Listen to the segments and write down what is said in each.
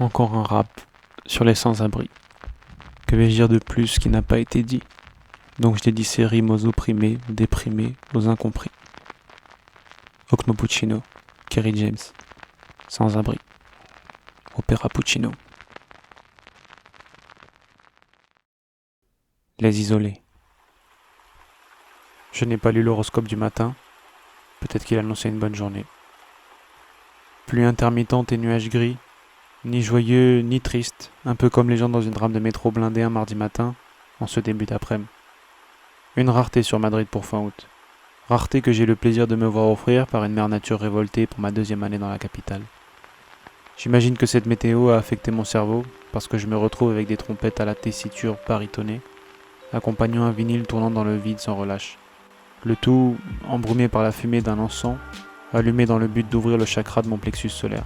Encore un rap sur les sans-abri. Que vais-je dire de plus qui n'a pas été dit? Donc je dédie ces rimes aux opprimés, aux déprimés, aux incompris. Okno Puccino, Kerry James, Sans-abri, Opéra Puccino. Les isolés. Je n'ai pas lu l'horoscope du matin, peut-être qu'il annonçait une bonne journée. Pluie intermittente et nuages gris, ni joyeux ni triste, un peu comme les gens dans une rame de métro blindée un mardi matin, en ce début d'après-midi. Une rareté sur Madrid pour fin août. Rareté que j'ai le plaisir de me voir offrir par une mère nature révoltée pour ma 2e année dans la capitale. J'imagine que cette météo a affecté mon cerveau, parce que je me retrouve avec des trompettes à la tessiture baritonée, accompagnant un vinyle tournant dans le vide sans relâche. Le tout embrumé par la fumée d'un encens, allumé dans le but d'ouvrir le chakra de mon plexus solaire.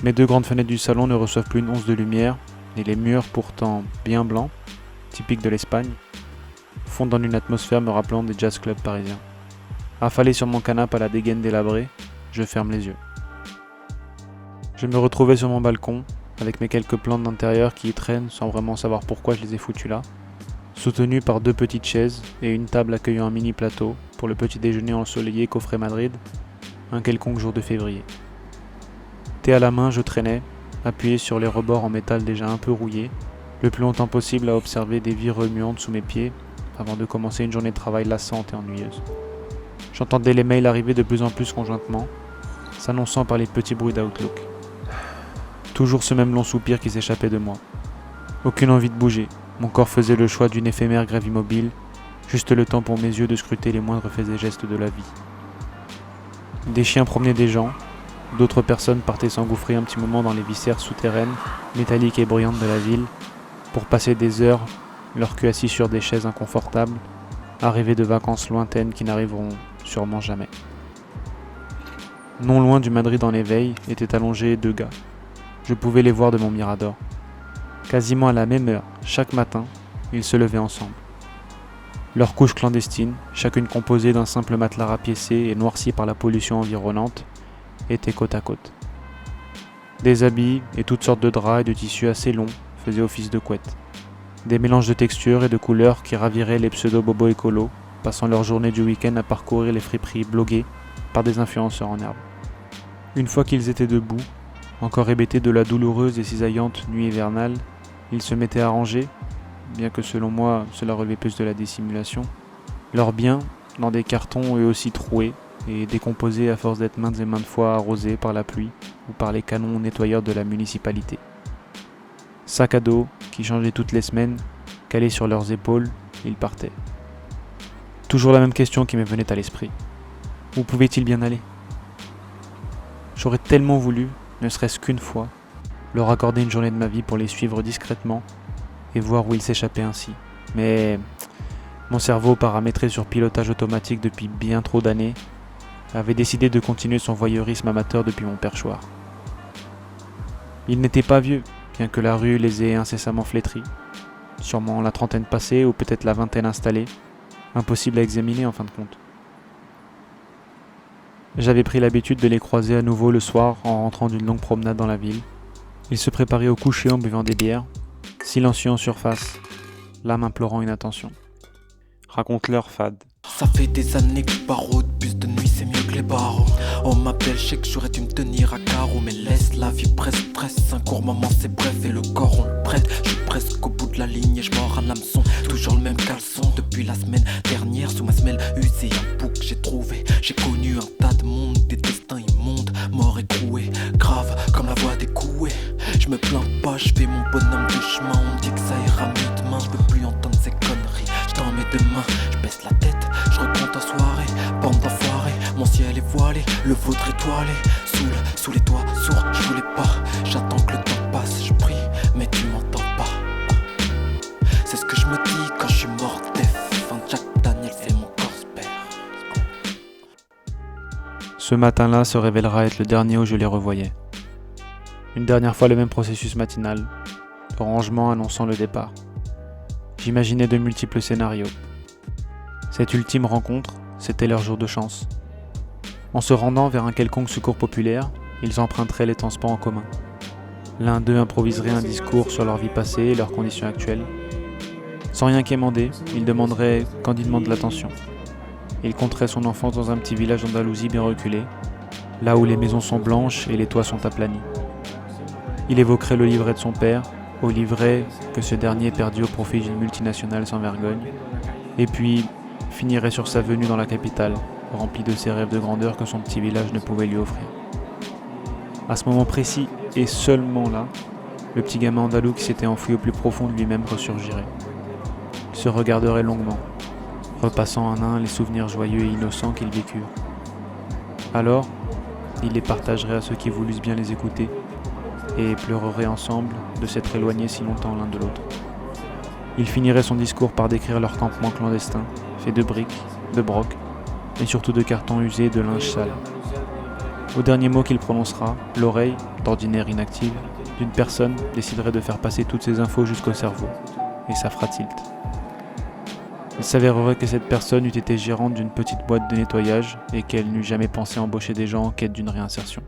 Mes 2 grandes fenêtres du salon ne reçoivent plus une once de lumière, et les murs, pourtant bien blancs, typiques de l'Espagne, fondent dans une atmosphère me rappelant des jazz clubs parisiens. Affalé sur mon canapé à la dégaine délabrée, je ferme les yeux. Je me retrouvais sur mon balcon, avec mes quelques plantes d'intérieur qui y traînent sans vraiment savoir pourquoi je les ai foutues là, soutenu par 2 petites chaises et une table accueillant un mini plateau pour le petit déjeuner ensoleillé qu'offrait Madrid, un quelconque jour de février. Thé à la main, je traînais, appuyé sur les rebords en métal déjà un peu rouillés, le plus longtemps possible à observer des vies remuantes sous mes pieds, avant de commencer une journée de travail lassante et ennuyeuse. J'entendais les mails arriver de plus en plus conjointement, s'annonçant par les petits bruits d'Outlook. Toujours ce même long soupir qui s'échappait de moi. Aucune envie de bouger, mon corps faisait le choix d'une éphémère grève immobile, juste le temps pour mes yeux de scruter les moindres faits et gestes de la vie. Des chiens promenaient des gens, d'autres personnes partaient s'engouffrer un petit moment dans les viscères souterraines, métalliques et bruyantes de la ville, pour passer des heures, leur cul assis sur des chaises inconfortables, à rêver de vacances lointaines qui n'arriveront sûrement jamais. Non loin du Madrid en éveil étaient allongés 2 gars. Je pouvais les voir de mon mirador. Quasiment à la même heure, chaque matin, ils se levaient ensemble. Leurs couches clandestines, chacune composée d'un simple matelas rapiécé et noirci par la pollution environnante, étaient côte à côte. Des habits et toutes sortes de draps et de tissus assez longs faisaient office de couette. Des mélanges de textures et de couleurs qui raviraient les pseudo-bobos écolos, passant leur journée du week-end à parcourir les friperies bloguées par des influenceurs en herbe. Une fois qu'ils étaient debout, encore hébétés de la douloureuse et cisaillante nuit hivernale, ils se mettaient à ranger, bien que selon moi cela relevait plus de la dissimulation, leurs biens dans des cartons eux aussi troués et décomposés à force d'être maintes et maintes fois arrosés par la pluie ou par les canons nettoyeurs de la municipalité. Sac à dos qui changeaient toutes les semaines, calés sur leurs épaules, ils partaient. Toujours la même question qui me venait à l'esprit. Où pouvaient-ils bien aller? J'aurais tellement voulu, ne serait-ce qu'une fois, leur accorder une journée de ma vie pour les suivre discrètement et voir où ils s'échappaient ainsi. Mais mon cerveau, paramétré sur pilotage automatique depuis bien trop d'années, avait décidé de continuer son voyeurisme amateur depuis mon perchoir. Ils n'étaient pas vieux, bien que la rue les ait incessamment flétris. Sûrement la trentaine passée ou peut-être la vingtaine installée, impossible à examiner en fin de compte. J'avais pris l'habitude de les croiser à nouveau le soir en rentrant d'une longue promenade dans la ville. Ils se préparaient au coucher en buvant des bières, silencieux en surface, l'âme implorant une attention. Raconte-leur, Fad. Ça fait des années que je barreau, bus de nuit c'est mieux que les barreaux. On m'appelle, je sais que j'aurais dû me tenir à carreau, mais laisse la vie presse, un court moment c'est bref et le corps on le prête. Je suis presque au bout de la ligne et je mords à l'hameçon, toujours le même caleçon. Depuis la semaine dernière, sous ma semelle usée, un bouc j'ai trouvé. J'ai connu un tas de monde, des destins immondes, morts écroués, grave comme la voix des coués. Je me plains pas, je fais mon bonhomme de chemin, on me dit que ça ira mieux demain. Je veux plus entendre ces conneries, je tends mes 2 mains, je baisse la tête. Je recompte en soirée, bande d'enfoirés. Mon ciel est voilé, le vôtre étoilé. Sous les toits sourds, je voulais pas. J'attends que le temps passe, je prie, mais tu m'entends pas. C'est ce que je me dis quand je suis mort def. Jack Daniel, c'est mon corps père. Ce matin-là se révélera être le dernier où je les revoyais. Une dernière fois le même processus matinal, le rangement annonçant le départ. J'imaginais de multiples scénarios. Cette ultime rencontre, c'était leur jour de chance. En se rendant vers un quelconque secours populaire, ils emprunteraient les transports en commun. L'un d'eux improviserait un discours sur leur vie passée et leurs conditions actuelles. Sans rien quémander, il demanderait candidement de l'attention. Il conterait son enfance dans un petit village d'Andalousie bien reculé, là où les maisons sont blanches et les toits sont aplanis. Il évoquerait le livret de son père, au livret que ce dernier perdit au profit d'une multinationale sans vergogne, et puis finirait sur sa venue dans la capitale, remplie de ses rêves de grandeur que son petit village ne pouvait lui offrir. À ce moment précis, et seulement là, le petit gamin andalou qui s'était enfoui au plus profond de lui-même ressurgirait. Il se regarderait longuement, repassant un à un les souvenirs joyeux et innocents qu'ils vécurent. Alors, il les partagerait à ceux qui voulussent bien les écouter, et pleureraient ensemble de s'être éloignés si longtemps l'un de l'autre. Il finirait son discours par décrire leur campement clandestin, fait de briques, de broc, et surtout de cartons usés et de linge sale. Au dernier mot qu'il prononcera, l'oreille, d'ordinaire inactive, d'une personne déciderait de faire passer toutes ces infos jusqu'au cerveau, et ça fera tilt. Il s'avérerait que cette personne eût été gérante d'une petite boîte de nettoyage et qu'elle n'eût jamais pensé embaucher des gens en quête d'une réinsertion.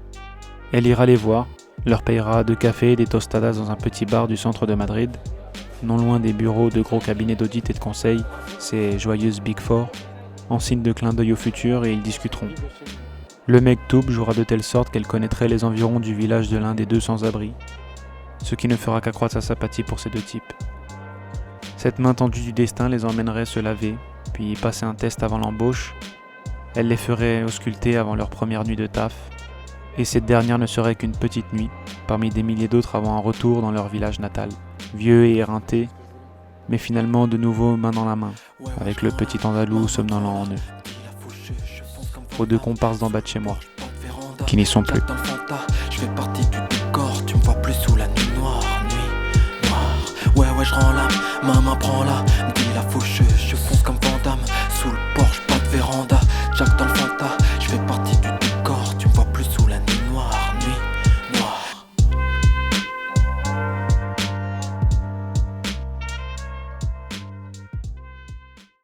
Elle ira les voir, leur payera 2 cafés et des tostadas dans un petit bar du centre de Madrid, non loin des bureaux de gros cabinets d'audit et de conseil, ces joyeuses Big Four, en signe de clin d'œil au futur, et ils discuteront. Le Mektoub jouera de telle sorte qu'elle connaîtrait les environs du village de l'un des 2 sans-abri, ce qui ne fera qu'accroître sa sympathie pour ces 2 types. Cette main tendue du destin les emmènerait se laver, puis passer un test avant l'embauche. Elle les ferait ausculter avant leur première nuit de taf, et cette dernière ne serait qu'une petite nuit, parmi des milliers d'autres avant un retour dans leur village natal, vieux et éreinté, mais finalement de nouveau main dans la main, avec le petit andalou somnolent en eux. Aux 2 comparses d'en bas de chez moi, qui n'y sont plus. Je fais partie du décor, tu me vois plus sous la nuit noire, Ouais, je rends l'âme, ma main prend la, me dit la faucheuse, je fonce comme Van Damme, sous le porche, pas de véranda, Jack dans le Fanta, je fais partie du